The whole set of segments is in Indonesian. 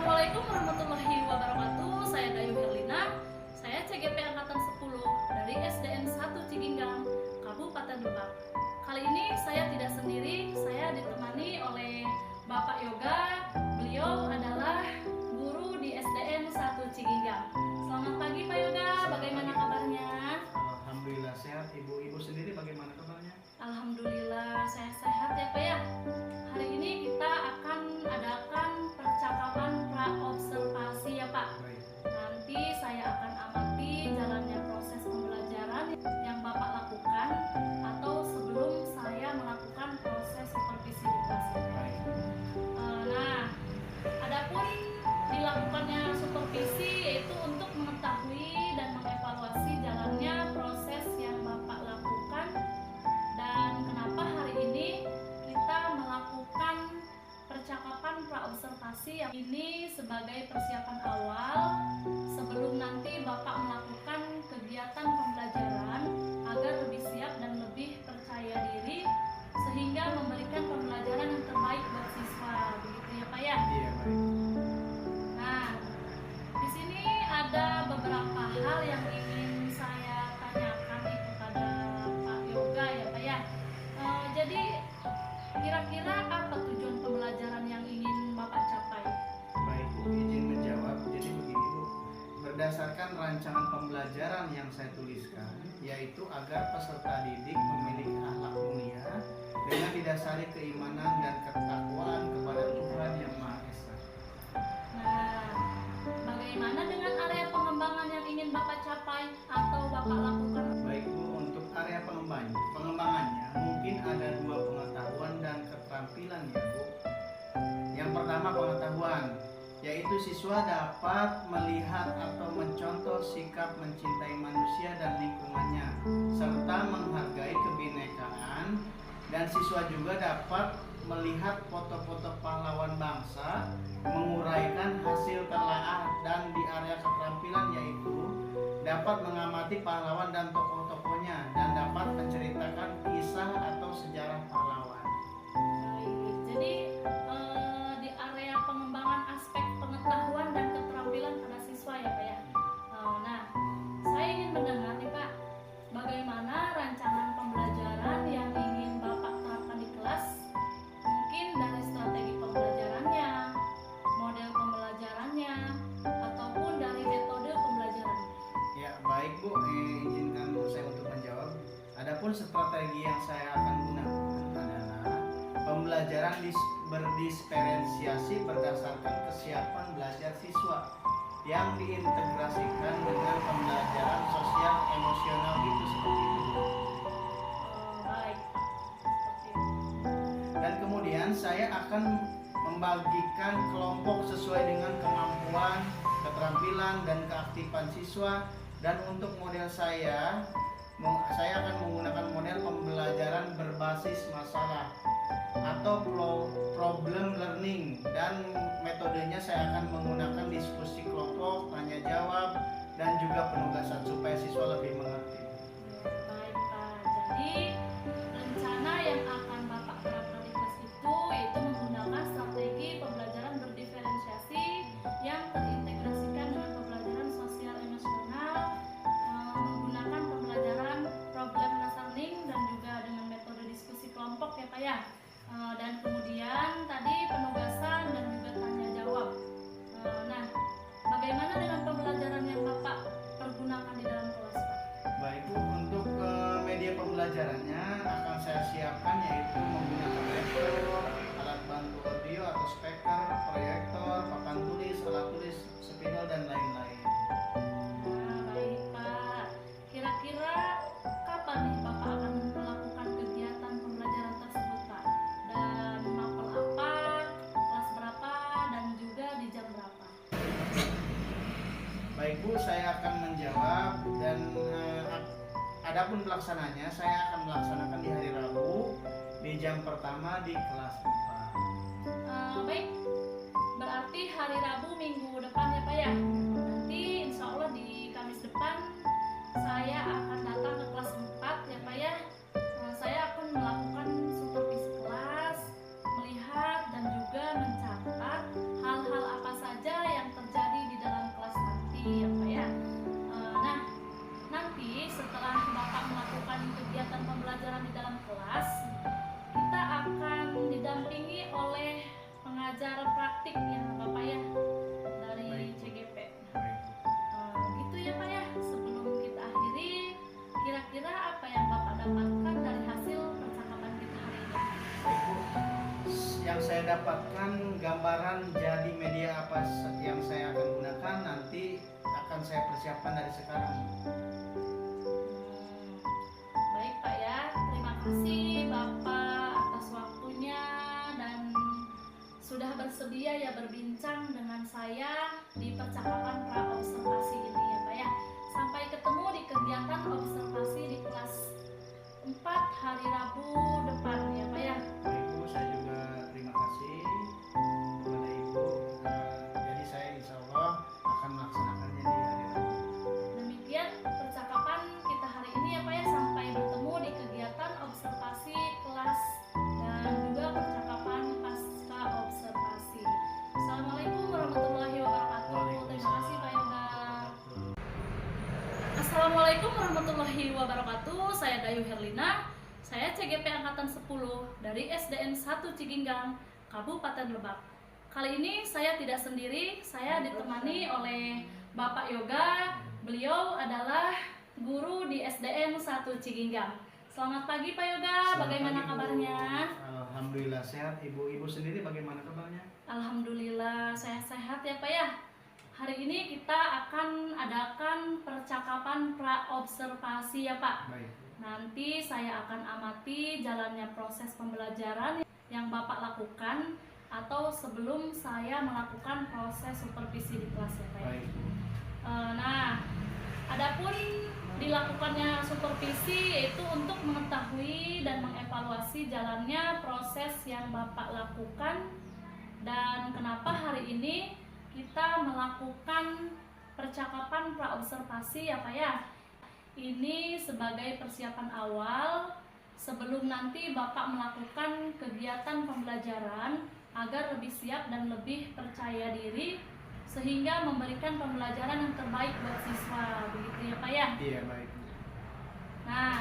Assalamualaikum warahmatullahi wabarakatuh. Saya Dayu Herlina. Saya CGP Angkatan 10 dari SDN 1 Ciginggang, Kabupaten Lebak. Kali ini saya tidak sendiri, saya ditemani oleh Bapak Yoga. Beliau adalah guru di SDN 1 Ciginggang. Selamat pagi Pak Yoga, bagaimana kabarnya? Alhamdulillah sehat. Ibu sendiri bagaimana kabarnya? Alhamdulillah saya sehat ya Pak ya. Hari ini kita akan adakan percakapan pra-observasi ya Pak. Baik. Nanti saya akan amati jalannya proses pembelajaran yang Bapak lakukan atau sebelum saya melakukan proses supervisi di kelas ya Pak. Baik. Nah, adapun dilakukannya supervisi yaitu untuk mengetahui dan mengevaluasi jalannya proses yang Bapak lakukan. Dan kenapa hari ini kita melakukan percakapan pra-observasi yang ini sebagai persiapan awal sebelum nanti Bapak melakukan kegiatan pembelajaran agar lebih siap dan lebih percaya diri sehingga memberikan pembelajaran yang terbaik buat siswa, begitu ya Pak ya? Iya, baik. Nah, di sini ada beberapa hal yang ingin saya tanyakan kepada Pak Yoga ya Pak ya. Jadi kira-kira apa tujuan pembelajaran yang ingin Bapak capai? Baik, Bu, izin menjawab. Jadi begini, Bu. Berdasarkan rancangan pembelajaran yang saya tuliskan, yaitu agar peserta didik memiliki akhlak mulia dengan didasari keimanan dan ketakwaan kepada Tuhan Yang Maha Esa. Nah, bagaimana dengan area pengembangan yang ingin Bapak capai atau Bapak lakukan? Baik, Bu, untuk area pengembangannya mungkin ada dua pengetahuan dan keterampilan ya, Bu. Yang pertama pengetahuan, yaitu siswa dapat melihat atau mencontoh sikap mencintai manusia dan lingkungannya serta menghargai kebinekaan, dan siswa juga dapat melihat foto-foto pahlawan bangsa, menguraikan hasil telaah, dan di area keterampilan yaitu dapat mengamati pahlawan dan tokoh-tokohnya dan dapat menceritakan kisah atau sejarah pahlawan. Baik, jadi di area pengembangan aspek pengetahuan dan keterampilan pada siswa ya Pak ya. Nah, saya ingin mendengar nih Pak, bagaimana rancangan pembelajaran yang ingin Bapak terapkan di kelas? Mungkin dari strategi pembelajarannya, model pembelajarannya, ataupun dari metode pembelajarannya. Ya, baik Bu, izinkan saya untuk menjawab. Adapun strategi yang saya akan gunakan adalah pembelajaran berdiferensiasi berdasarkan kesiapan belajar siswa yang diintegrasikan dengan pembelajaran sosial emosional itu seperti itu. Baik, seperti itu. Dan kemudian saya akan membagikan kelompok sesuai dengan kemampuan, keterampilan, dan keaktifan siswa. Dan untuk model saya akan menggunakan model pembelajaran berbasis masalah atau problem learning, dan metodenya saya akan menggunakan diskusi kelompok, tanya jawab, dan juga penugasan supaya siswa lebih mengerti. Baik Pak, jadi rencana yang akan Bapak terapkan di kelas itu yaitu menggunakan strategi pembelajaran berdiferensiasi yang terintegrasikan dengan pembelajaran sosial emosional, menggunakan pembelajaran problem learning dan juga dengan metode diskusi kelompok ya Pak ya. Dan kemudian tadi penugasan dan juga tanya jawab. Nah, bagaimana dengan pembelajaran yang Bapak pergunakan di dalam kelas Pak? Baik Bu, untuk media pembelajarannya akan saya siapkan yaitu menggunakan laptop, alat bantu audio atau speaker, proyektor, papan tulis, alat tulis, spidol, dan lain-lain. Nah, baik Pak. Kira-kira kapan nih Bapak akan melakukan kegiatan pembelajaran tersebut Pak? Dan mapel apa, kelas berapa, dan juga di jam berapa? Baik Bu, saya akan menjawab, dan adapun pelaksananya saya akan melaksanakan di hari Rabu di jam pertama di kelas 4. Baik, berarti hari Rabu minggu depan ya Pak ya. Nanti insya Allah di Kamis depan saya akan datang ke kelas 4 ya Pak ya. Saya akan melakukan supervisi kelas, melihat dan juga mencatat hal-hal apa saja praktik ya Bapak ya dari Baik. CGP. Baik. Gitu ya Pak ya. Sebelum kita akhiri, kira-kira apa yang Bapak dapatkan dari hasil percakapan kita hari ini? Baik, Bu. Yang saya dapatkan gambaran jadi media apa yang saya akan gunakan nanti akan saya persiapkan dari sekarang. Baik Pak ya, terima kasih Bapak atas waktunya dan sudah bersedia ya berbincang dengan saya di percakapan pra-observasi ini ya Pak ya. Sampai ketemu di kegiatan observasi di kelas 4 hari Rabu depan ya Pak ya. Baik, Bu, saya juga terima kasih kepada Ibu. Jadi saya insya Allah akan melaksanakannya di hari Rabu. Demikian percakapan kita hari ini ya Pak ya. Sampai bertemu di kegiatan observasi kelas dan juga percakapan pasca observasi. Assalamualaikum warahmatullahi wabarakatuh. Terima kasih Pak Yoga. Assalamualaikum warahmatullahi wabarakatuh. Saya Dayu Herlina. Saya CGP Angkatan 10 dari SDN 1 Ciginggang, Kabupaten Lebak. Kali ini saya tidak sendiri, saya ditemani oleh Bapak Yoga. Beliau adalah guru di SDN 1 Ciginggang. Selamat pagi Pak Yoga, Selamat bagaimana pagi, Bu. kabarnya? Alhamdulillah sehat. Ibu sendiri bagaimana kabarnya? Alhamdulillah saya sehat ya Pak ya. Hari ini kita akan adakan percakapan pra-observasi ya Pak. Baik. Nanti saya akan amati jalannya proses pembelajaran yang Bapak lakukan atau sebelum saya melakukan proses supervisi di kelas ya Pak ya. Baik, Bu. Nah, adapun dilakukannya supervisi yaitu untuk mengetahui dan mengevaluasi jalannya proses yang Bapak lakukan dan kenapa hari ini kita melakukan percakapan pra-observasi ya Pak ya. Ini sebagai persiapan awal sebelum nanti Bapak melakukan kegiatan pembelajaran agar lebih siap dan lebih percaya diri sehingga memberikan pembelajaran yang terbaik buat siswa, begitu ya Pak ya. Iya, baik. Nah,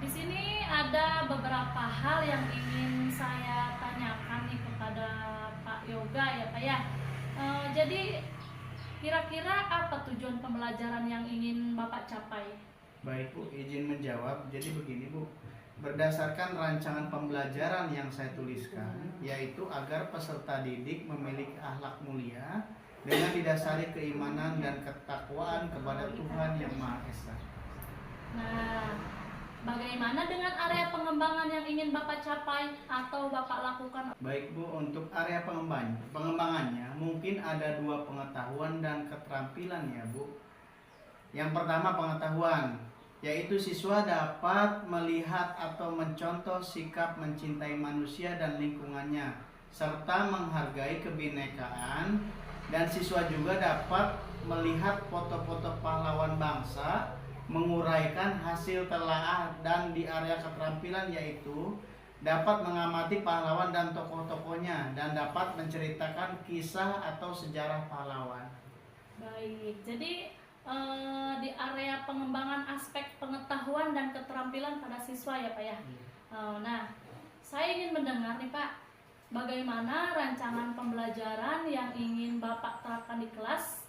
di sini ada beberapa hal yang ingin saya tanyakan nih kepada Pak Yoga ya Pak ya. Jadi kira-kira apa tujuan pembelajaran yang ingin Bapak capai? Baik, Bu, izin menjawab. Jadi begini, Bu. Berdasarkan rancangan pembelajaran yang saya tuliskan, yaitu agar peserta didik memiliki akhlak mulia dengan didasari keimanan dan ketakwaan kepada Tuhan Yang Maha Esa. Nah, bagaimana dengan area pengembangan yang ingin Bapak capai atau Bapak lakukan? Baik, Bu, untuk area pengembangannya mungkin ada dua pengetahuan dan keterampilan ya, Bu. Yang pertama pengetahuan, yaitu siswa dapat melihat atau mencontoh sikap mencintai manusia dan lingkungannya serta menghargai kebinekaan, dan siswa juga dapat melihat foto-foto pahlawan bangsa, menguraikan hasil telaah, dan di area keterampilan yaitu dapat mengamati pahlawan dan tokoh-tokohnya dan dapat menceritakan kisah atau sejarah pahlawan. Baik, jadi di area pengembangan aspek pengetahuan dan keterampilan pada siswa ya Pak ya. Nah, saya ingin mendengar nih Pak, bagaimana rancangan pembelajaran yang ingin Bapak terapkan di kelas?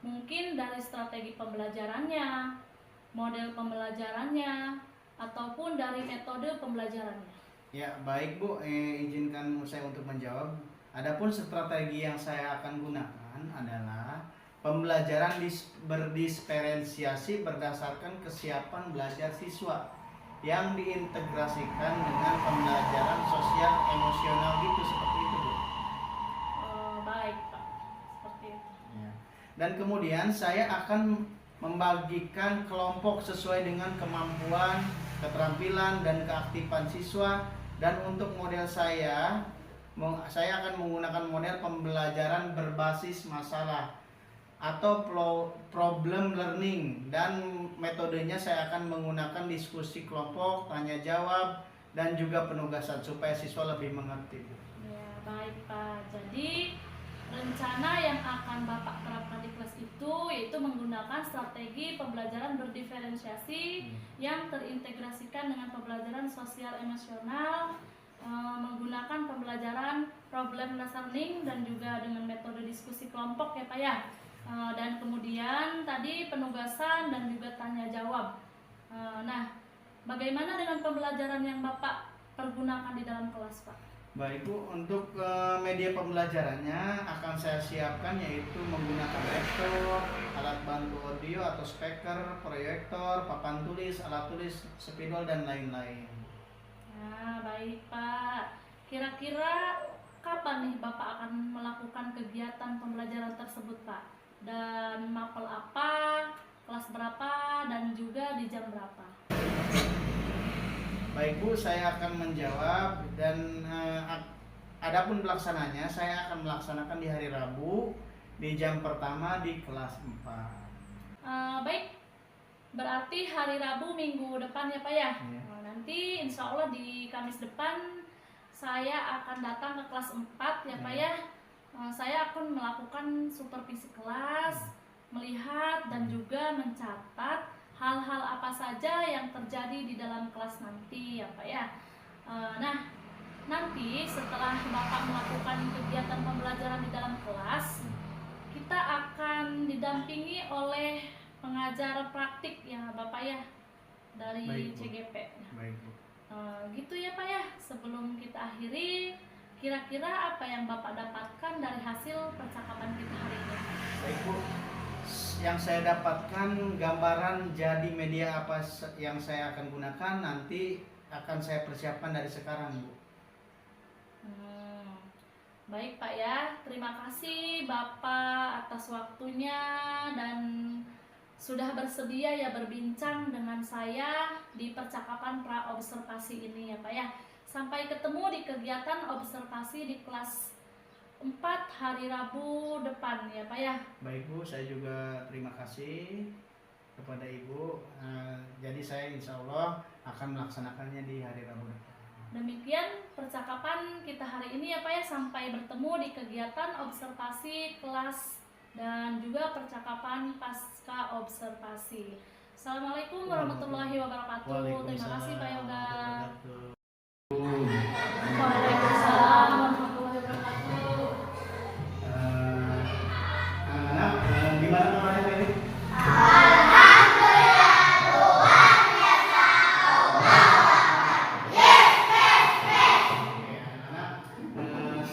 Mungkin dari strategi pembelajarannya, model pembelajarannya, ataupun dari metode pembelajarannya. Ya, baik, Bu, izinkan saya untuk menjawab. Adapun strategi yang saya akan gunakan adalah pembelajaran berdiferensiasi berdasarkan kesiapan belajar siswa yang diintegrasikan dengan pembelajaran sosial emosional gitu, seperti itu, Bu. Baik Pak, seperti itu. Ya. Dan kemudian saya akan membagikan kelompok sesuai dengan kemampuan, keterampilan, dan keaktifan siswa. Dan untuk model saya akan menggunakan model pembelajaran berbasis masalah atau problem learning, dan metodenya saya akan menggunakan diskusi kelompok, tanya jawab, dan juga penugasan supaya siswa lebih mengerti. Ya, baik Pak. Jadi rencana yang akan Bapak terapkan di kelas itu yaitu menggunakan strategi pembelajaran berdiferensiasi yang terintegrasikan dengan pembelajaran sosial emosional, menggunakan pembelajaran problem dasar learning dan juga dengan metode diskusi kelompok ya Pak ya. Dan kemudian tadi penugasan dan juga tanya jawab. Nah, bagaimana dengan pembelajaran yang Bapak pergunakan di dalam kelas Pak? Baik Bu, untuk media pembelajarannya akan saya siapkan yaitu menggunakan laptop, alat bantu audio atau speaker, proyektor, papan tulis, alat tulis, spidol dan lain-lain. Nah, baik Pak. Kira-kira kapan nih Bapak akan melakukan kegiatan pembelajaran tersebut Pak? Dan mapel apa, kelas berapa, dan juga di jam berapa? Baik Bu, saya akan menjawab dan adapun pelaksananya saya akan melaksanakan di hari Rabu di jam pertama di kelas 4. Baik, berarti hari Rabu minggu depan ya Pak ya? Iya. Nanti insya Allah di Kamis depan saya akan datang ke kelas 4 ya Pak ya. Saya akan melakukan supervisi kelas, melihat dan juga mencatat hal-hal apa saja yang terjadi di dalam kelas nanti ya Pak ya. Nah, nanti setelah Bapak melakukan kegiatan pembelajaran di dalam kelas, kita akan didampingi oleh pengajar praktik ya Bapak ya, dari Baik, Bu. CGP. Baik Bu. Gitu ya Pak ya. Sebelum kita akhiri, kira-kira apa yang Bapak dapatkan dari hasil percakapan kita hari ini? Baik Bu, yang saya dapatkan gambaran jadi media apa yang saya akan gunakan nanti akan saya persiapkan dari sekarang Bu. Baik Pak ya, terima kasih Bapak atas waktunya dan sudah bersedia ya berbincang dengan saya di percakapan pra-observasi ini ya Pak ya. Sampai ketemu di kegiatan observasi di kelas 4 hari Rabu depan ya Pak ya. Baik Bu, saya juga terima kasih kepada Ibu. Jadi saya insya Allah akan melaksanakannya di hari Rabu depan. Demikian percakapan kita hari ini ya Pak ya. Sampai bertemu di kegiatan observasi kelas dan juga percakapan pasca observasi. Assalamualaikum warahmatullahi wabarakatuh. Terima kasih Pak Yoga. Waalaikumsalam warahmatullahi wabarakatuh. Anak-anak, gimana kabarnya ini?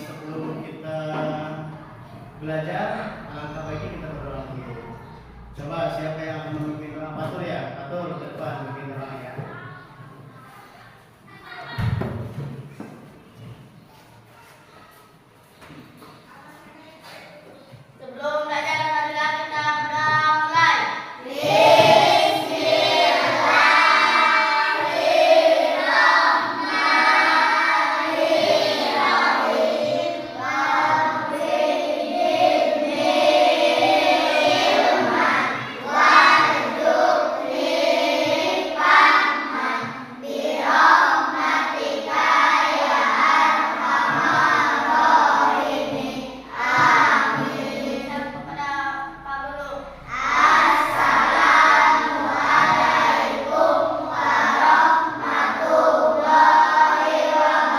Sebelum kita belajar, alangkah baiknya kita berdoa dulu. Coba siapa yang akan memimpin doa? Patur ya, patur ke depan memimpin doa ya. Sebelum belajar marilah kita berdoa mulai.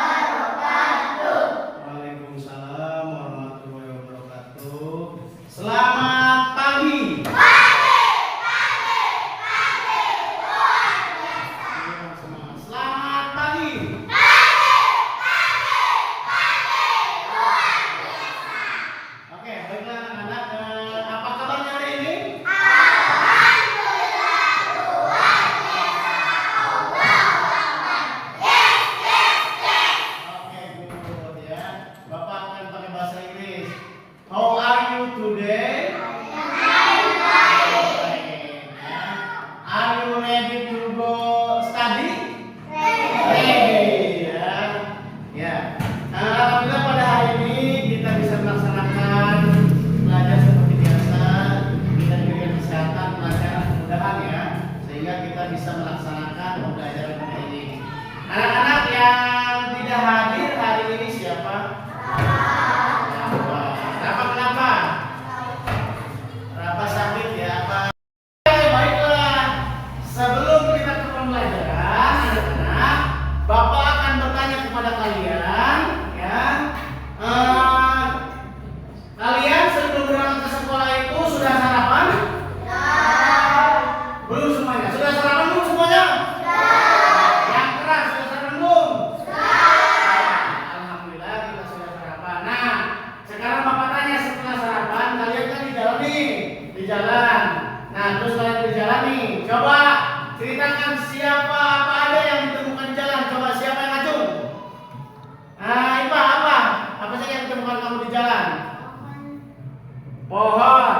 Kepada Pak Guru. Waalaikumsalam warahmatullahi wabarakatuh. Selamat pagi. Selamat pagi. Oke, baiklah anak-anak. Apa kabarnya hari ini? Oke, good ya. Bapak akan pakai bahasa Inggris. How are you today? Baik, ya. Are you ready to go study? Ready, ya. Ya. Alhamdulillah pada hari ini kita bisa melaksanakan belajar seperti biasa. Kita diberikan kesehatan, pelajaran kemudahan ya, sehingga kita bisa melaksanakan pembelajaran hari ini. Anak-anak yang tidak hadir hari ini siapa? Kenapa? Kenapa sakit ya? Apa? Baiklah. Sebelum kita ke pembelajaran, anak-anak, Bapak akan bertanya kepada kalian, ya. jalan. Nah, terus kalian di jalan nih. Coba ceritakan siapa apa aja yang ditemukan di jalan. Coba siapa yang ngacung? Nah, Ipa apa? Apa saja yang ditemukan kamu di jalan? Pohon.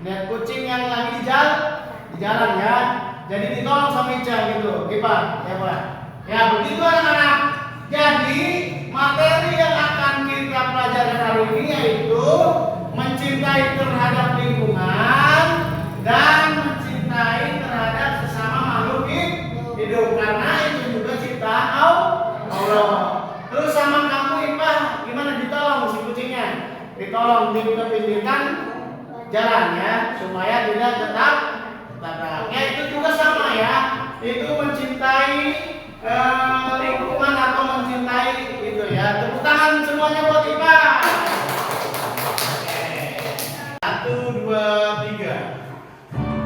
Lihat kucing yang lagi di jalan ya. Jadi ditolong sama Ica gitu. Ipa, ya Pak. Ya begitu anak-anak. Jadi materi yang akan kita pelajari hari ini yaitu mencintai terhadap lingkungan dan mencintai terhadap sesama makhluk hidup, karena itu juga ciptaan Allah. Terus sama kamu Ipa, gimana ditolong si kucingnya? Ditolong dipinggirkan jalan ya, supaya tidak tetap tabrak. Ya itu juga sama ya, itu mencintai lingkungan atau mencintai itu ya. Tepuk tangan semuanya buat Ipa. Oke. 1, 2, 3.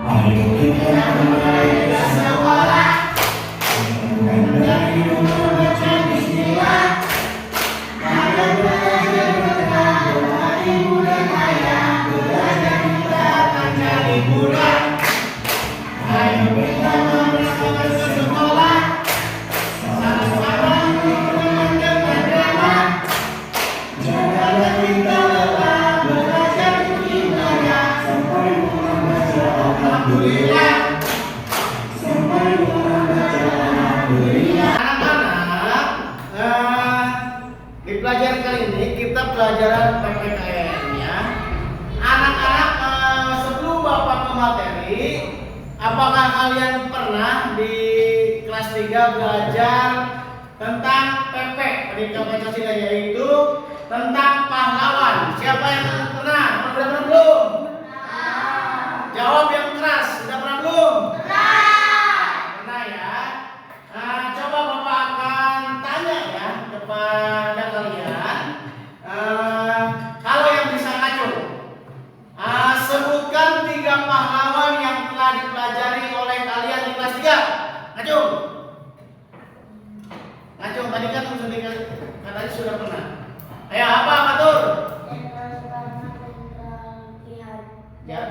Ayo kita mulai sekolah. Dari dulu baca bismillah. Ayo belajar berkata budaya. Belajar kita akan jadi budak. Ayo kita mulai sekolah. Anak-anak, di pelajaran kali ini kita pelajaran PPKN ya. Anak-anak, sebelum Bapak ke materi, apakah kalian pernah di kelas 3 belajar tentang PP, Pendidikan Pancasila, yaitu tentang pahlawan? Siapa yang pernah? Pernah belum? Jawab yang keras. Sudah pernah belum? Pernah ya. Nah, coba Bapak akan tanya ya kepada kalian. Kalau yang bisa ngacung, sebutkan 3 pahlawan yang telah dipelajari oleh kalian di kelas 3. Ngacung. Ngacung tadi kan katanya sudah pernah. Ayo apa Matur? Ya.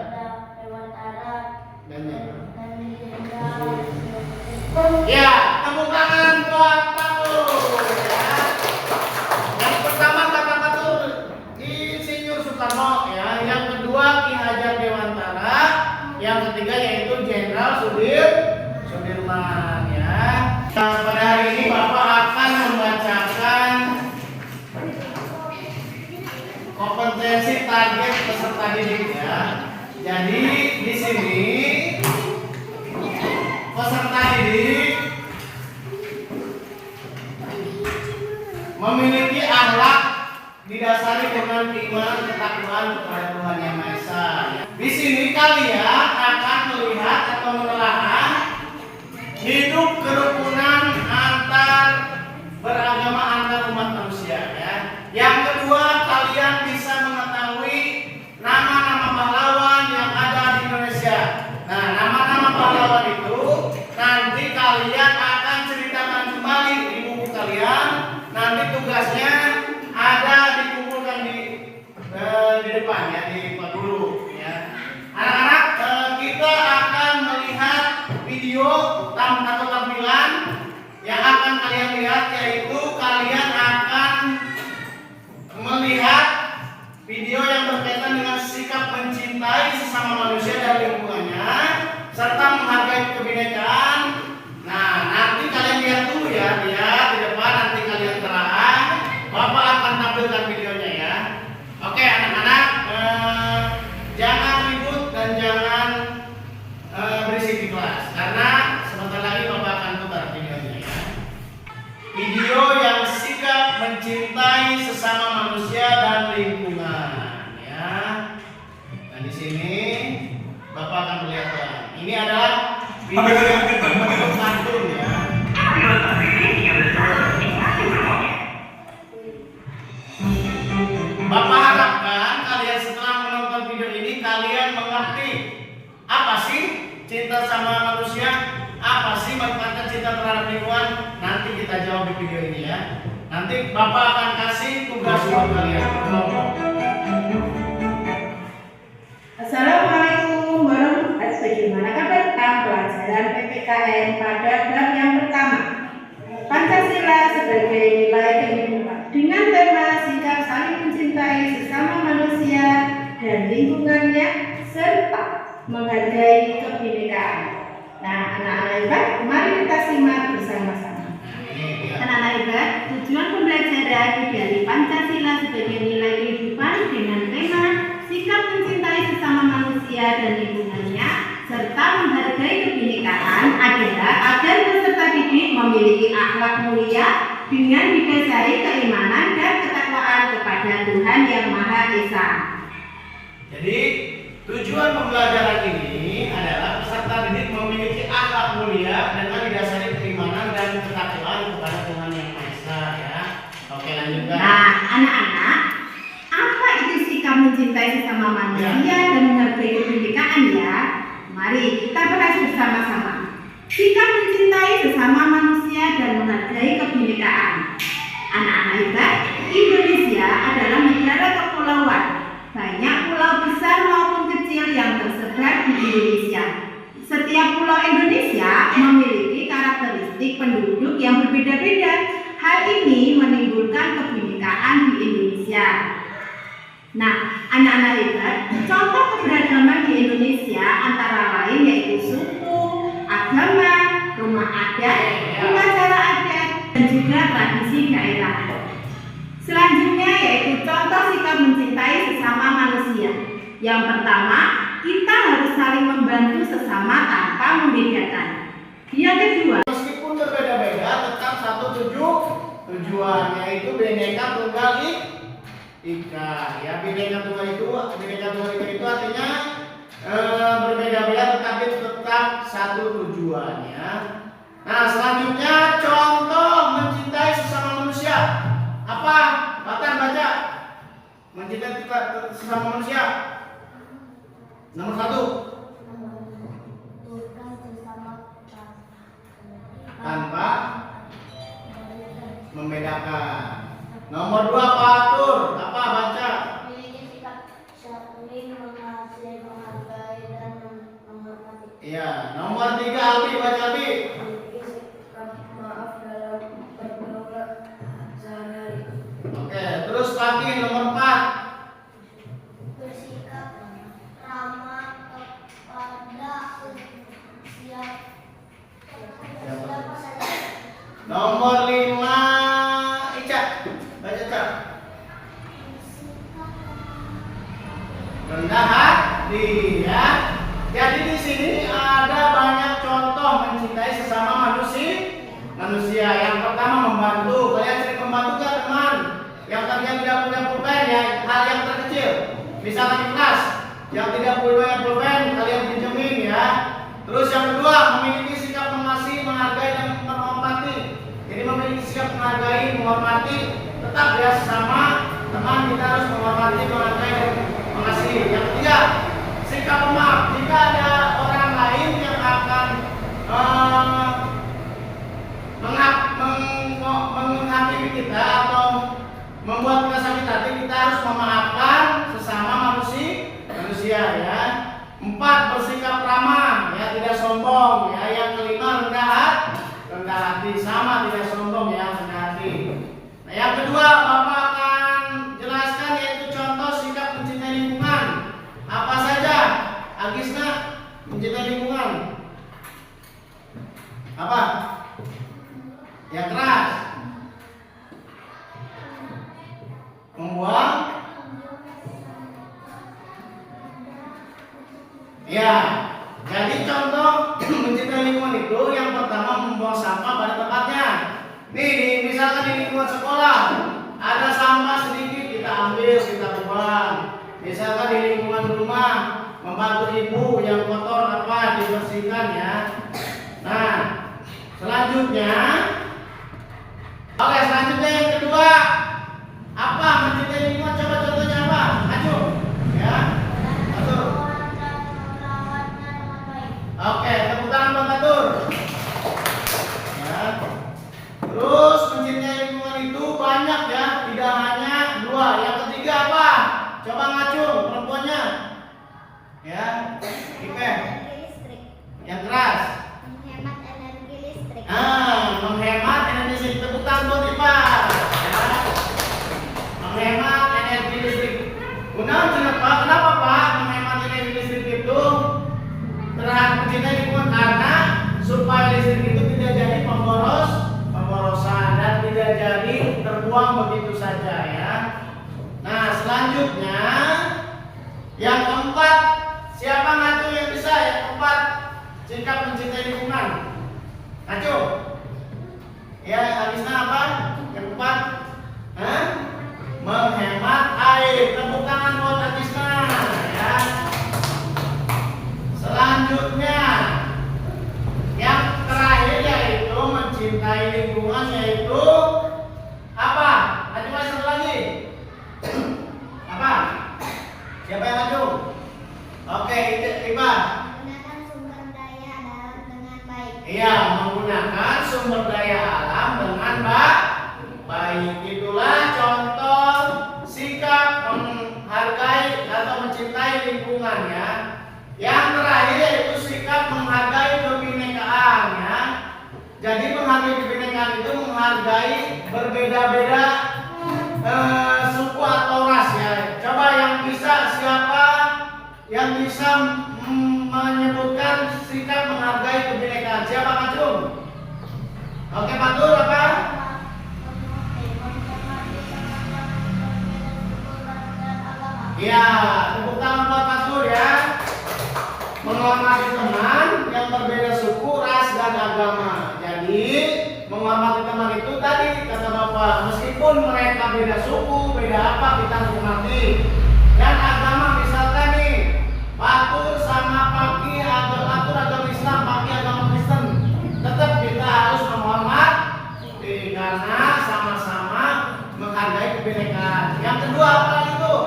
Ya, tepuk tangan buat Patul. Ya. Yang pertama kata Patul Insinyur Soekarno ya, yang kedua Ki Hajar Dewantara, yang ketiga yaitu Jenderal Sudirman ya. Nah, pada hari ini Bapak akan membacakan kompetensi target peserta didik ya. Jadi di sini peserta didik memiliki akhlak didasari dengan keimanan ketakwaan kepada Tuhan Yang Maha Esa. Di sini kalian akan melihat atau menelaah hidup kerukunan antar beragama antar umat manusia ya. Yang kedua, kalian bisa mengetahui nama-nama pahlawan yang ada di Indonesia. Nah, nama-nama pahlawan itu nanti kalian akan ceritakan kembali di buku kalian. Nanti tugasnya ada dikumpulkan di depan ya, di Pak Guru ya. Anak-anak, kita akan melihat video atau tampilan yang akan kalian lihat, yaitu kalian akan melihat video yang berkaitan dengan sikap mencintai sesama manusia dan lingkungannya serta menghargai kebinekaan. Nah, nanti kalian lihat dulu ya, lihat di depan, nanti kalian telaah. Bapak akan tampilkan videonya ya. Oke anak-anak, jangan ribut dan jangan berisik di kelas, karena sebentar lagi Bapak akan putar videonya ya. Video yang sikap mencintai sesama manusia dan lingkungan ya. Nah, di sini Bapak akan melihat ya. Ini adalah video kartun ya. Bapak harapkan kalian setelah menonton video ini kalian mengerti apa sih cinta sama manusia, apa sih manfaatnya cinta terhadap lingkungan. Nanti kita jawab di video ini ya. Nanti Bapak akan kasih tugas buat kalian. PKN pada bab yang pertama, Pancasila sebagai nilai kehidupan, dengan tema sikap saling mencintai sesama manusia dan lingkungannya serta menghargai kebinekaan. Nah, anak-anak hebat, mari kita simak bersama-sama. Anak-anak hebat, tujuan pembelajaran dari Pancasila sebagai nilai kehidupan dengan tema sikap mencintai sesama manusia dan lingkungannya serta menghargai kebinekaan adalah agar peserta didik memiliki akhlak mulia dengan didasari keimanan dan ketakwaan kepada Tuhan Yang Maha Esa. Jadi tujuan pembelajaran ini adalah peserta didik memiliki akhlak mulia dengan didasari keimanan dan ketakwaan kepada Tuhan Yang Maha Esa, ya. Oke, lanjutkan. Nah, anak-anak, apa itu sikap mencintai sesama manusia dan menghargai kebinekaan ya? Mari kita bahas bersama-sama. Sikap mencintai sesama manusia dan menghargai kebinekaan. Anak-anak hebat, Indonesia adalah negara kepulauan. Banyak pulau besar maupun kecil yang tersebar di Indonesia. Setiap pulau Indonesia memiliki karakteristik penduduk yang berbeda-beda. Hal ini menimbulkan kebinekaan di Indonesia. Nah, anak-anak hebat, contoh keberagaman di Indonesia antara lain yaitu suku, agama, rumah adat, upacara adat, dan juga tradisi daerah. Selanjutnya yaitu contoh sikap mencintai sesama manusia. Yang pertama, kita harus saling membantu sesama tanpa membedakan. Yang kedua, Meskipun berbeda-beda, tetap satu tujuan, yaitu Bhinneka Tunggal Ika. Ya, Bhinneka Tunggal Ika itu artinya berbeda-beda tetapi tetap satu tujuannya. Nah, selanjutnya contoh mencintai sesama manusia. Apa? Batan baca. Mencintai sesama manusia. Nomor 1. Tanpa membedakan. Nomor 2 Patur. Apa baca? Memiliki sikap saling mengasihi, menghargai, dan menghormati. Iya. Nomor 3 Albi, baca Albi. Memiliki sikap maaf dalam bergaul sehari-hari. Oke, terus lagi nomor 4. Bersikap ramah kepada siapa saja. Nomor 5 Ica. Baca Ica. Rendah hati, ya. Jadi di sini ada banyak contoh mencintai sesama manusia. Yang pertama membantu. Kalian sering membantu kan teman? Yang tadinya tidak punya pulpen, ya, hal yang terkecil. Misalkan di kelas, yang tidak punya pulpen kalian pinjemin, ya. Terus yang kedua, memiliki sikap mengasihi, menghargai, dan menghormati. Jadi memiliki sikap menghargai, menghormati, tetap ya sesama teman kita harus menghormati, menghargai, dan mengasihi. Yang ketiga, sikap pemaaf. Jika ada orang lain yang akan menghakimi kita atau membuat kita sakit hati, kita harus memaafkan sesama manusia, ya. 4, bersikap ramah, ya, tidak sombong, ya. Yang kelima, rendah hati, sama, tidak sombong, ya, rendah hati. Nah, yang kedua Bapak akan jelaskan yaitu contoh sikap mencintai lingkungan. Apa saja? Agisna, mencintai lingkungan. Apa? Yang keras. Membuang. Ya, jadi contoh mencintai lingkungan itu yang pertama membuang sampah pada tempatnya. Nih, misalkan di lingkungan sekolah ada sampah sedikit, kita ambil, kita buang. Misalkan di lingkungan rumah membantu ibu yang kotor apa dibersihkan, ya. Nah, selanjutnya, yang kedua, apa mencintai lingkungan? Coba contohnya apa? Ayo, ya. Oke, tepuk tangan buat Batur. Ya. Terus mencintai lingkungan itu banyak, ya, tidak hanya 2. Yang ketiga apa? Coba ngacung perempuannya. Ya, Ipe. Yang keras. Menghemat Nah, menghemat energi listrik. Tepuk tangan buat IPA. Ya. Menghemat energi listrik. Kenapa Pak menghemat energi listrik itu terhadap mencintai lingkungan? Karena supaya listrik itu tidak jadi pemborosan dan tidak jadi terbuang begitu saja ya. Nah, selanjutnya yang keempat, siapa ngacu yang bisa? Yang keempat, sikap mencintai lingkungan. Ngacu. Ya, habisnya apa? Yang keempat, menghemat air. Tepuk tangan buat Agisna ya. Selanjutnya yang terakhir yaitu mencintai lingkungan, yaitu apa? Ayo mulai satu lagi. Apa? Siapa yang maju? Oke, Iba. Menggunakan sumber daya alam dengan baik. Iya, menggunakan sumber daya alam dengan baik. Itulah contoh sikap menghargai atau mencintai lingkungan ya. Yang terakhir yaitu sikap menghargai kebinekaan ya. Jadi menghargai kebinekaan itu menghargai berbeda-beda suku atau ras ya. Coba yang bisa, siapa yang bisa menyebutkan sikap menghargai kebinekaan? Siapa Kacung? Oke, Patur apa? Iya, tepuk tangan buat Patur ya. Menghormati teman yang berbeda suku, ras, dan agama. Jadi menghormati teman itu tadi kata Bapak, meskipun mereka beda suku, beda apa, kita hormati. Dan agama misalkan nih, Patur sama Paki Patur agama Islam, Paki agama Kristen, tetap kita harus menghormati karena sama-sama menghargai kebinekaan. Yang kedua apa lagi tuh?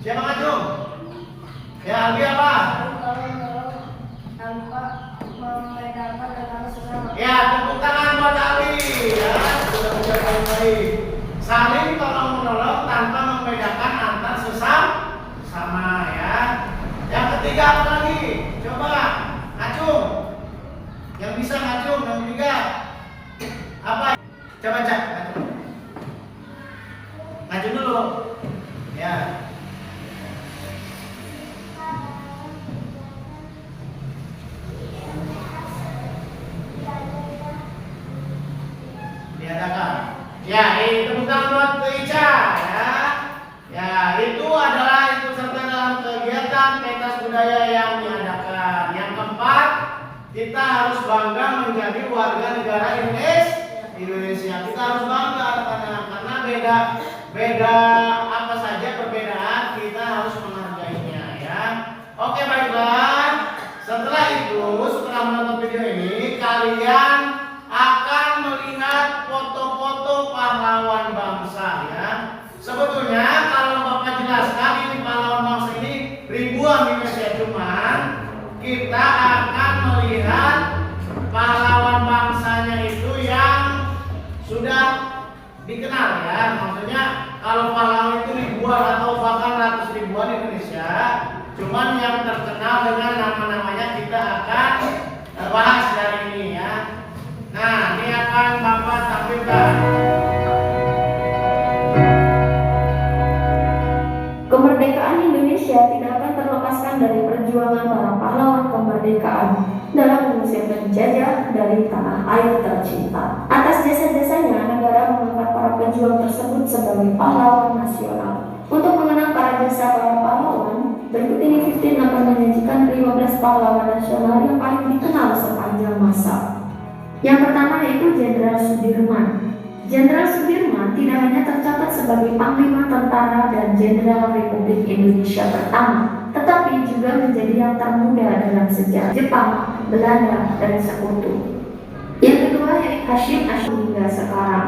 Siapa Kacung? Ya, Albi apa? Ya, tepuk tangan buat Ali ya, sudah menjaga baik. Saling tolong menolong tanpa membedakan antar sama ya. Yang ketiga apa lagi? Coba ngacung. Yang bisa ngacung, yang ketiga apa? Coba cak ngacung. Ngacung dulu. Ya. Diadakan. Ya, ini tepuk tangan buat Ica ya. Ya, itu adalah ikut serta dalam kegiatan pentas budaya yang diadakan. Yang keempat, kita harus bangga menjadi warga negara Indonesia. Kita harus bangga karena beda apa saja perbedaan, kita harus menghargainya ya. Oke, baiklah. Setelah itu, setelah menonton video ini, kalian akan melihat foto-foto pahlawan bangsa ya. Sebetulnya kalau Bapak jelaskan ini pahlawan bangsa ini ribuan di Indonesia, cuman kita akan melihat pahlawan bangsanya itu yang sudah dikenal ya. Maksudnya kalau pahlawan itu ribuan atau bahkan ratus ribuan di Indonesia, cuman yang terkenal dengan nama-namanya kita akan bahas dari ini ya. Nah, ini akan Bapak tampilkan. Kemerdekaan Indonesia tidak akan terlepaskan dari perjuangan para pahlawan kemerdekaan dalam mengusir penjajah dari tanah air tercinta. Atas jasa-jasanya, negara mengangkat para pejuang tersebut sebagai pahlawan nasional. Untuk mengenang para jasa para pahlawan, berikut ini 15 akan menyajikan 15 pahlawan nasional yang paling dikenal sepanjang masa. Yang pertama yaitu Jenderal Sudirman. Jenderal Sudirman tidak hanya tercatat sebagai Panglima Tentara dan Jenderal Republik Indonesia pertama, tetapi juga menjadi yang termuda dalam sejarah Jepang, Belanda, dan Sekutu. Yang kedua yaitu Hashim Ashari hingga sekarang.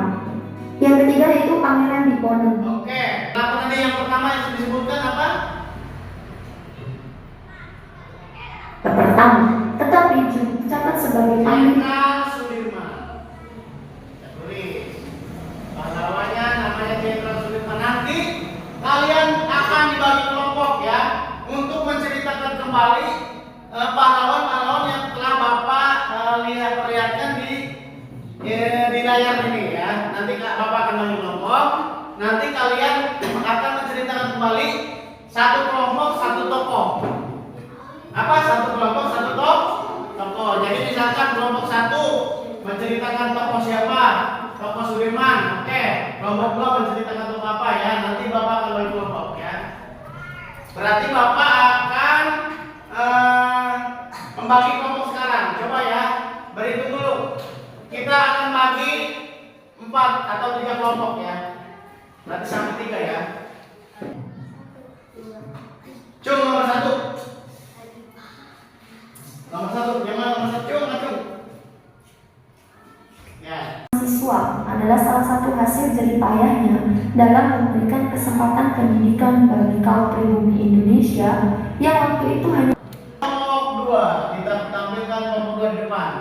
Yang ketiga yaitu Pangeran Diponegoro. Oke, apa tadi yang pertama yang disebutkan apa? Pertama, tetapi dicatat sebagai Panglima Jenderal Sudirman. Kita tulis. Pahlawannya namanya Jenderal Sudirman. Nanti kalian akan dibagi kelompok ya untuk menceritakan kembali pahlawan-pahlawan yang telah Bapak perlihatkan di nanti kalian akan menceritakan kembali satu kelompok satu tokoh. Apa satu kelompok satu tokoh? Jadi misalkan kelompok satu menceritakan tokoh siapa? Tokoh Sudirman. Oke. Kelompok dua menceritakan tokoh apa ya? Nanti Bapak akan bagi kelompok ya. Berarti Bapak akan membagi kelompok sekarang. Coba ya, berhitung dulu. Kita akan bagi 4 atau 3 kelompok ya. Berarti sampai 3 ya. Cung nomor 1. Nomor 1, yang mana nomor 1? Cung. Ya. Mahasiswa adalah salah satu hasil jeripayahnya dalam memberikan kesempatan pendidikan bagi kaum pribumi Indonesia yang waktu itu hanya Kelompok 2, kita tampilkan kelompok 2 di depan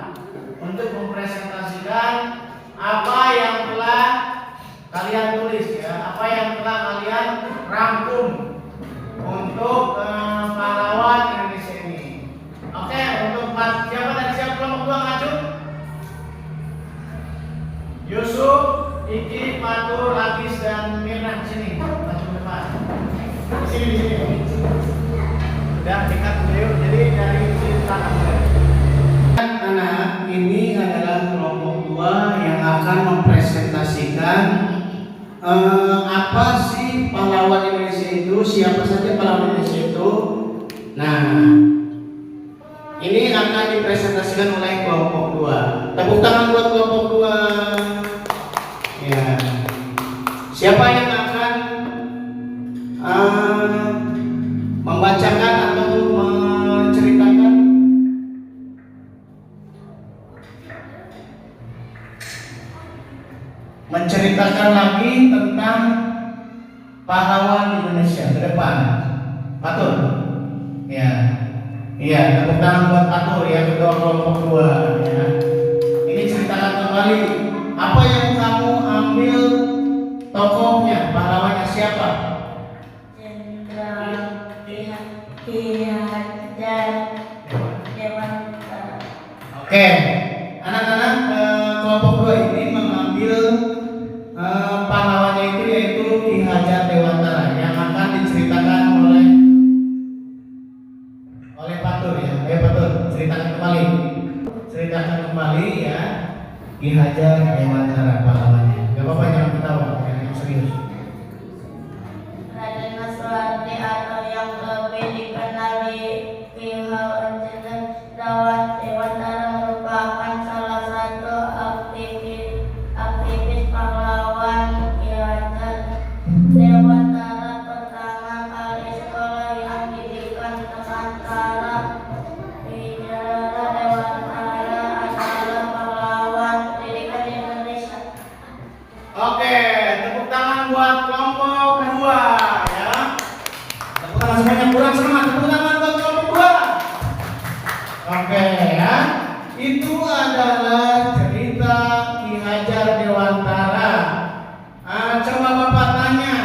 untuk mempresentasikan apa yang telah kalian tulis ya, apa yang telah kalian rangkum untuk pahlawan Indonesia ini. Oke, untuk siapa dan siapa kelompok 2 ngaju? Yusuf, Iki, Fatur, Agis, dan Mirna sini, maju ke depan. Di sini. Udah dekat beliau, jadi dari sini tangan. Anak, ini adalah kelompok 2 yang akan mempresentasikan apa sih pahlawan Indonesia itu, siapa saja pahlawan Indonesia itu. Nah, ini akan dipresentasikan oleh kelompok 2. Tepuk tangan buat kelompok 2. Ya. Siapa yang akan membacakan atau menceritakan lagi tentang pahlawan Indonesia ke depan? Patur. Ya. Iya, tepuk tangan buat Patur ya, ketua kelompok 2 ya. Ini ceritakan kembali apa yang kamu ambil tokohnya, pahlawannya siapa? Jenderal Ki Hajar Dewantara. Oke, anak-anak kelompok 2 ini mengambil pahlawannya itu yaitu Ki Hajar Dewantara yang akan diceritakan oleh Patur ya. Ayo Patur, ceritakan kembali ya Ki Hajar Dewantara pahlawannya. Gak apa-apa, jangan ketawa, yang serius. Raden Mas Suhardi atau yang lebih dikenal di Ki Hajar Dewantara merupakan salah satu aktivis pahlawan. Ki Hajar Dewantara pertama kali sekolah yang didirikan Nusantara. Ki Hajar Dewantara adalah pahlawan pendidikan Indonesia. Oke, tepuk tangan buat kelompok 2 ya. Tepuk tangan sebanyak kurang semangat. Tepuk tangan buat kelompok 2. Oke ya. Itu adalah cerita Ki Hajar Dewantara. Coba Bapak tanya,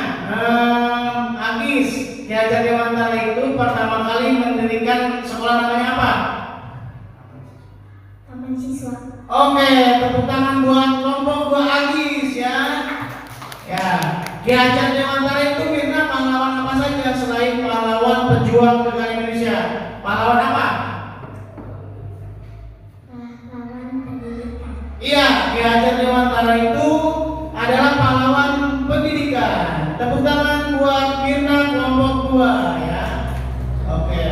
Agis, Ki Hajar Dewantara itu pertama kali mendirikan sekolah namanya apa? taman siswa. Oke, tepuk tangan buat kelompok 2 Agis ya. Ya, Ki Hajar Dewantara itu Mirna pahlawan apa saja selain pahlawan pejuang negara Indonesia? Pahlawan apa? Pahlawan pendidikan. Iya, Ki Hajar Dewantara itu adalah pahlawan pendidikan. Tepuk tangan buat Mirna kelompok 2 ya. Oke.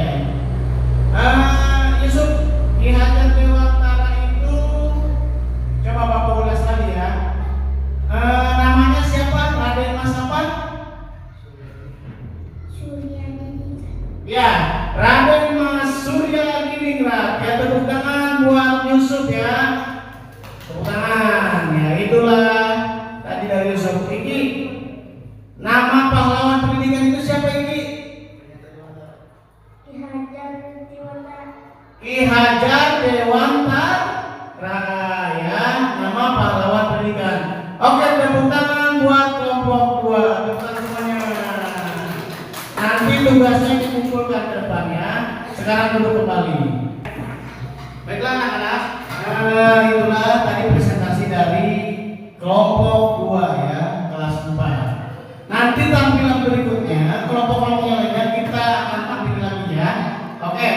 Yusuf, Ki Hajar Dewantara itu coba Bapak ulas lagi ya. Namanya siapa? Raden Mas apa? Ya, Raden Mas Surya Diningrat. Ya, tepuk tangan buat Yusuf ya. Tepuk tangan. Ya, itulah tadi dari Yusuf. Iki, nama pahlawan pendidikan itu siapa Iki? Ki Hajar Dewantara. Ki Hajar Dewantara ya, nama pahlawan pendidikan. Oke, tepuk tangan buat kelompok 2. Tepuk tangan semuanya. Nanti tugasnya dikumpulkan ke depan ya. Sekarang duduk kembali. Baiklah anak-anak, itulah tadi presentasi dari kelompok 2 ya, kelas 4. Nanti tampilan berikutnya, kelompok-kelompok yang lainnya kita akan tampil lagi ya. Oke.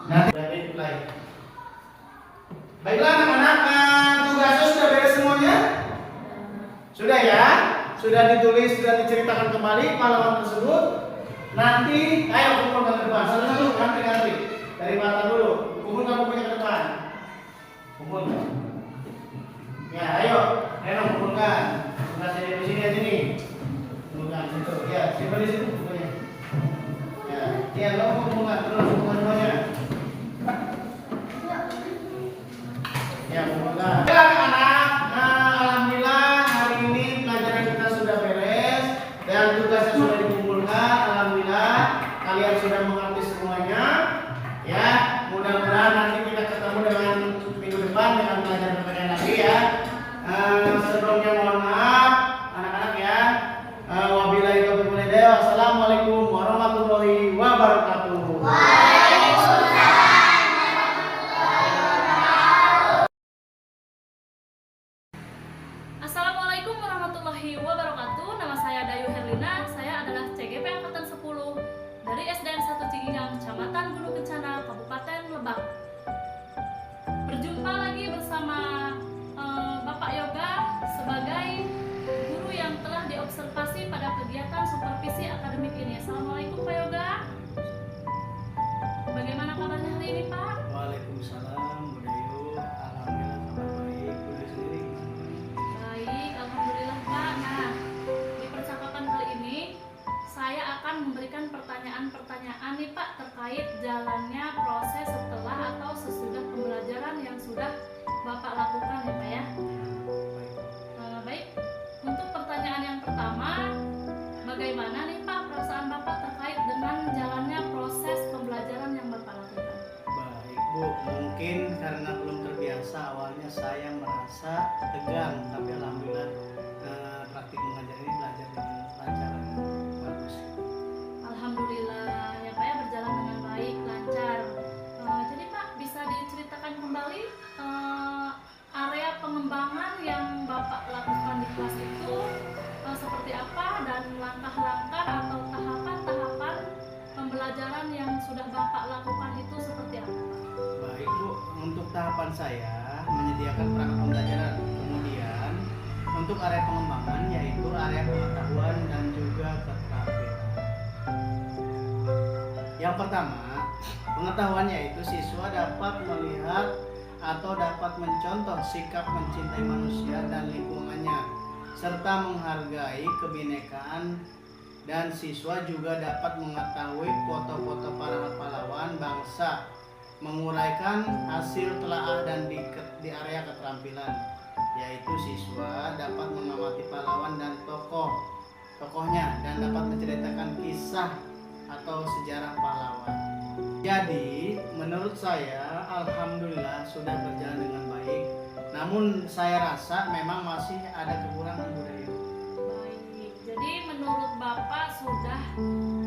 Nanti mulai. Baiklah anak-anak, tugasnya sudah beres semuanya? Sudah ya? Sudah ditulis, sudah diceritakan kembali pahlawan tersebut. Nanti, ayo kumpulkan ke depan. Satu-satu, ganti-ganti. Dari mata dulu. Kumpulkan bukunya ke depan. Kumpulkan. Ya, ayo. Reno kumpulkan. Bukan saya di sini aja nih. Kumpulkan situ. Ya, simpan di situ bukunya. Ya, lo kumpulkan terus semuanya. Ya, kumpulkan. Ya, anak-anak. Alhamdulillah hari ini pelajaran kita sudah beres dan tugasnya sudah dikumpulkan. Alhamdulillah kalian sudah mengerti semuanya. Ya, mudah-mudahan nanti kita ketemu dengan minggu depan dengan pelajaran-pelajaran lagi ya. Sebelumnya mohon maaf anak-anak ya. Wabillahi taufiq wal hidayah. Wassalamualaikum warahmatullahi wabarakatuh. Assalamualaikum warahmatullahi wabarakatuh. Nama saya Dayu Herlina. Saya adalah CGP Angkatan 10 dari SDN 1 Ciginjang, Kecamatan Gunung Kencana, Kabupaten Lebak. Berjumpa lagi bersama Bapak Yoga sebagai guru yang telah diobservasi pada kegiatan supervisi akademik ini. Assalamualaikum Pak Yoga. Bagaimana kabarnya hari ini Pak? Waalaikumsalam, Bu Dayu. Alhamdulillah kabar baik. Bu Dayu sendiri gimana? Baik, alhamdulillah Pak. Nah, di percakapan kali ini saya akan memberikan pertanyaan-pertanyaan nih Pak terkait jalannya proses setelah atau sesudah pembelajaran yang sudah Bapak lakukan ya Pak ya. Baik, untuk pertanyaan yang pertama, bagaimana nih Pak perasaan Bapak terkait dengan jalannya proses pembelajaran yang Bapak lakukan? Baik Bu, mungkin karena belum terbiasa awalnya saya merasa tegang, tapi alhamdulillah praktik mengajar ini belajar dengan lancar dan bagus. Alhamdulillah ya Pak ya, berjalan dengan baik, lancar. Jadi Pak bisa diceritakan kembali area pengembangan yang Bapak lakukan di kelas itu seperti apa dan langkah-langkah atau tahapan-tahapan pembelajaran yang sudah Bapak lakukan itu seperti apa? Baik Bu, untuk tahapan saya menyediakan perangkat pembelajaran, kemudian untuk area pengembangan yaitu area pengetahuan dan juga keterampilan. Yang pertama, pengetahuan yaitu siswa dapat melihat atau dapat mencontoh sikap mencintai manusia dan lingkungannya serta menghargai kebinekaan, dan siswa juga dapat mengetahui foto-foto para pahlawan bangsa, menguraikan hasil telaah dan di area keterampilan yaitu siswa dapat mengamati pahlawan dan tokohnya dan dapat menceritakan kisah atau sejarah pahlawan. Jadi menurut saya alhamdulillah sudah berjalan dengan baik, namun saya rasa memang masih ada kekurangan budaya. Baik, jadi menurut Bapak sudah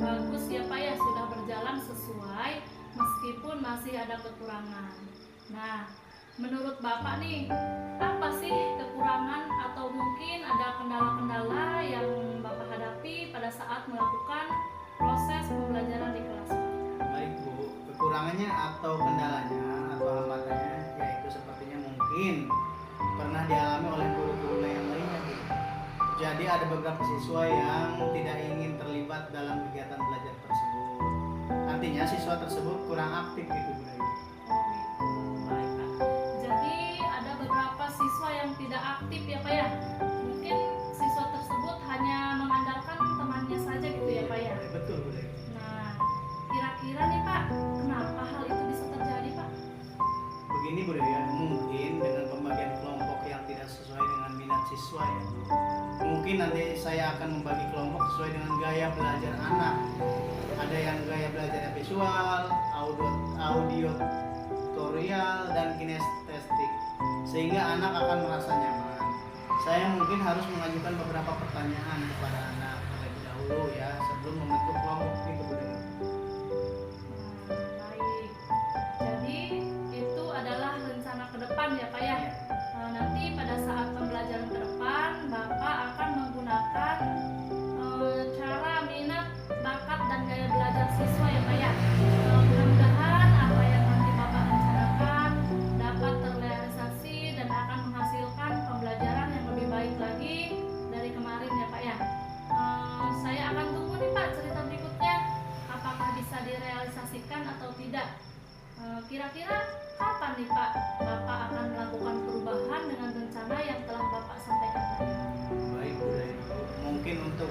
bagus ya Pak ya, sudah berjalan sesuai meskipun masih ada kekurangan. Nah, menurut Bapak nih, apa sih kekurangan atau mungkin ada kendala-kendala yang Bapak hadapi pada saat melakukan proses pembelajaran di kelas? Baik Bu, kekurangannya atau kendalanya atau hambatannya yaitu sepertinya mungkin pernah dialami oleh guru-guru yang lainnya Bu. Jadi ada beberapa siswa yang tidak ingin terlibat dalam kegiatan belajar tersebut. Artinya siswa tersebut kurang aktif gitu Bu Dayu. Baik Pak. Jadi ada beberapa siswa yang tidak aktif ya Pak ya. Mungkin siswa tersebut hanya mengandalkan temannya saja gitu ya Pak ya. Betul Bu Dayu. Nah, kira-kira nih Pak, kenapa hal itu bisa terjadi Pak? Begini Bu Dayu, mungkin dengan pembagian kelompok yang tidak sesuai dengan minat siswa ya. Mungkin nanti saya akan membagi kelompok sesuai dengan gaya belajar anak. Ada yang gaya belajar visual, auditorial, dan kinestetik, sehingga anak akan merasa nyaman. Saya mungkin harus mengajukan beberapa pertanyaan kepada anak terlebih dahulu ya sebelum membentuk kelompok itu Bu Dayu. Baik. Jadi itu adalah rencana ke depan ya Pak ya. Nanti pada saat pembelajaran ke depan Bapak akan menggunakan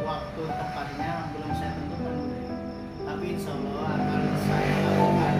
waktu tepatnya belum saya tentukan, Bude. Tapi insya Allah akan saya lakukan